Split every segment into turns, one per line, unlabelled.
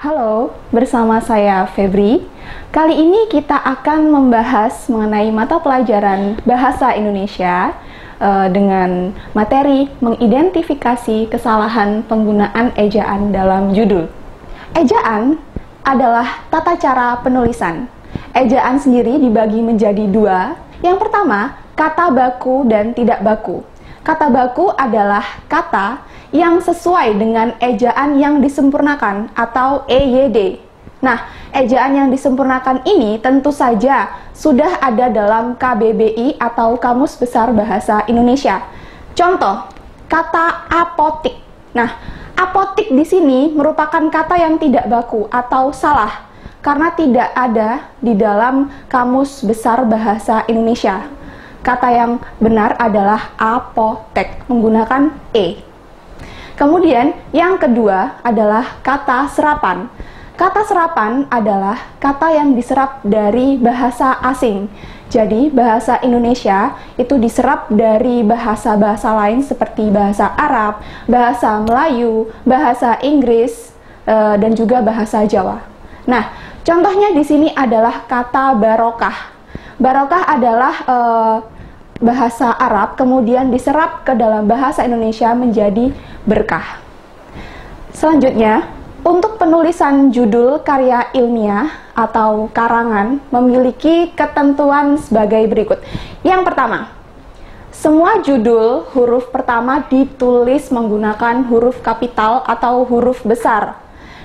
Halo, bersama saya Febri. Kali ini kita akan membahas mengenai mata pelajaran Bahasa Indonesia dengan materi mengidentifikasi kesalahan penggunaan ejaan dalam judul. Ejaan adalah tata cara penulisan. Ejaan sendiri dibagi menjadi dua. Yang pertama, kata baku dan tidak baku. Kata baku adalah kata yang sesuai dengan ejaan yang disempurnakan atau EYD. Nah, ejaan yang disempurnakan ini tentu saja sudah ada dalam KBBI atau Kamus Besar Bahasa Indonesia. Contoh, kata apotik. Nah, apotik di sini merupakan kata yang tidak baku atau salah karena tidak ada di dalam Kamus Besar Bahasa Indonesia. Kata yang benar adalah apotek menggunakan E. Kemudian yang kedua adalah kata serapan. Kata serapan adalah kata yang diserap dari bahasa asing. Jadi bahasa Indonesia itu diserap dari bahasa-bahasa lain seperti bahasa Arab, bahasa Melayu, bahasa Inggris, dan juga bahasa Jawa. Nah, contohnya di sini adalah kata barokah. Barokah adalah bahasa Arab kemudian diserap ke dalam bahasa Indonesia menjadi berkah. Selanjutnya, untuk penulisan judul karya ilmiah atau karangan memiliki ketentuan sebagai berikut. Yang pertama, semua judul huruf pertama ditulis menggunakan huruf kapital atau huruf besar.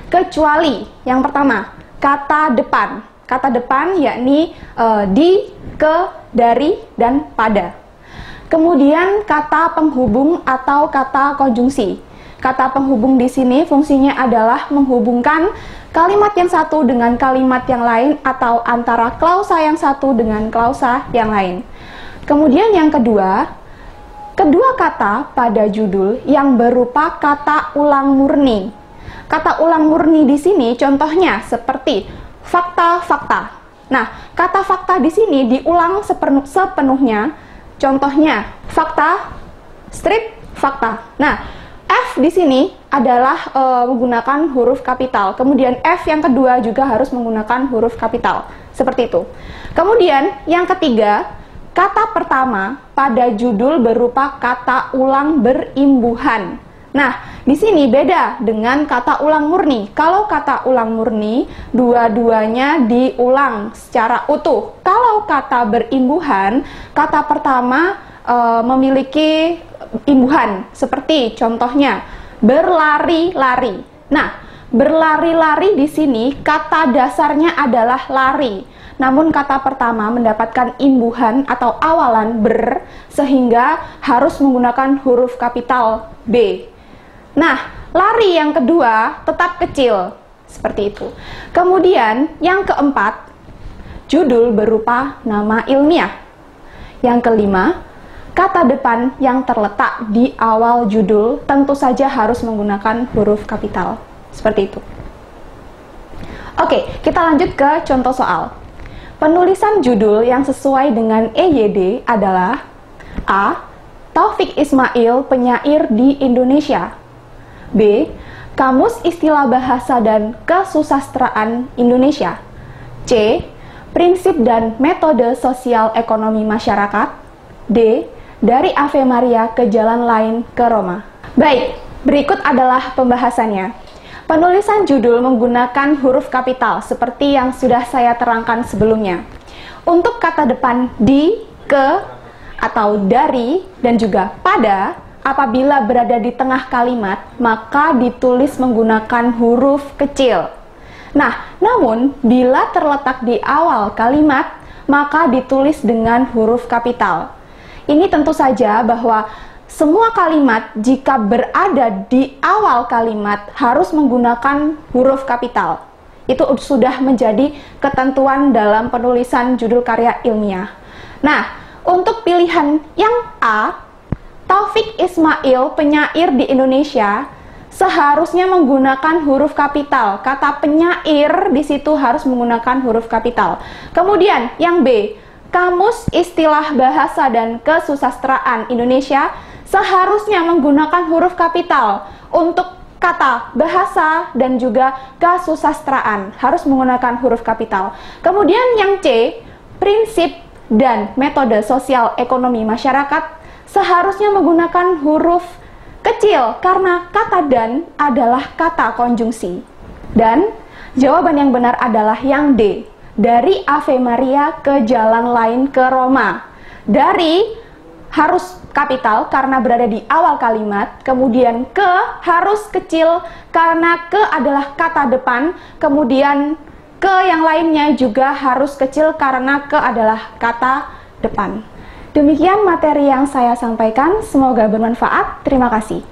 Kecuali yang pertama, kata depan. Kata depan yakni di, ke, dari, dan pada. Kemudian kata penghubung atau kata konjungsi. Kata penghubung di sini fungsinya adalah menghubungkan kalimat yang satu dengan kalimat yang lain atau antara klausa yang satu dengan klausa yang lain. Kemudian yang kedua, kedua kata pada judul yang berupa kata ulang murni. Kata ulang murni di sini contohnya seperti fakta-fakta. Nah, kata fakta di sini diulang sepenuhnya. Contohnya, fakta, strip, fakta. Nah, F di sini adalah menggunakan huruf kapital. Kemudian F yang kedua juga harus menggunakan huruf kapital. Seperti itu. Kemudian, yang ketiga, kata pertama pada judul berupa kata ulang berimbuhan. Nah, di sini beda dengan kata ulang murni. Kalau kata ulang murni, dua-duanya diulang secara utuh. Kalau kata berimbuhan, kata pertama memiliki imbuhan. Seperti contohnya, berlari-lari. Nah, berlari-lari di sini kata dasarnya adalah lari. Namun kata pertama mendapatkan imbuhan atau awalan ber, sehingga harus menggunakan huruf kapital B. Nah, lari yang kedua tetap kecil, seperti itu. Kemudian, yang keempat, judul berupa nama ilmiah. Yang kelima, kata depan yang terletak di awal judul tentu saja harus menggunakan huruf kapital, seperti itu. Oke, kita lanjut ke contoh soal. Penulisan judul yang sesuai dengan EYD adalah A. Taufik Ismail, penyair di Indonesia. B. Kamus Istilah Bahasa dan Kesusastraan Indonesia. C. Prinsip dan Metode Sosial Ekonomi Masyarakat. D. Dari Ave Maria ke Jalan Lain ke Roma. Baik, berikut adalah pembahasannya. Penulisan judul menggunakan huruf kapital seperti yang sudah saya terangkan sebelumnya. Untuk kata depan di, ke, atau dari, dan juga pada, apabila berada di tengah kalimat, maka ditulis menggunakan huruf kecil. Nah, namun bila terletak di awal kalimat, maka ditulis dengan huruf kapital. Ini tentu saja bahwa semua kalimat jika berada di awal kalimat harus menggunakan huruf kapital. Itu sudah menjadi ketentuan dalam penulisan judul karya ilmiah. Nah, untuk pilihan yang A, Taufik Ismail, penyair di Indonesia, seharusnya menggunakan huruf kapital. Kata penyair di situ harus menggunakan huruf kapital. Kemudian yang B, Kamus Istilah Bahasa dan Kesusastraan Indonesia seharusnya menggunakan huruf kapital. Untuk kata bahasa dan juga kesusastraan harus menggunakan huruf kapital. Kemudian yang C, prinsip dan metode sosial ekonomi masyarakat seharusnya menggunakan huruf kecil karena kata dan adalah kata konjungsi. Dan jawaban yang benar adalah yang D, dari Ave Maria ke jalan lain ke Roma. Dari harus kapital karena berada di awal kalimat, kemudian ke harus kecil karena ke adalah kata depan, kemudian ke yang lainnya juga harus kecil karena ke adalah kata depan. Demikian materi yang saya sampaikan, semoga bermanfaat. Terima kasih.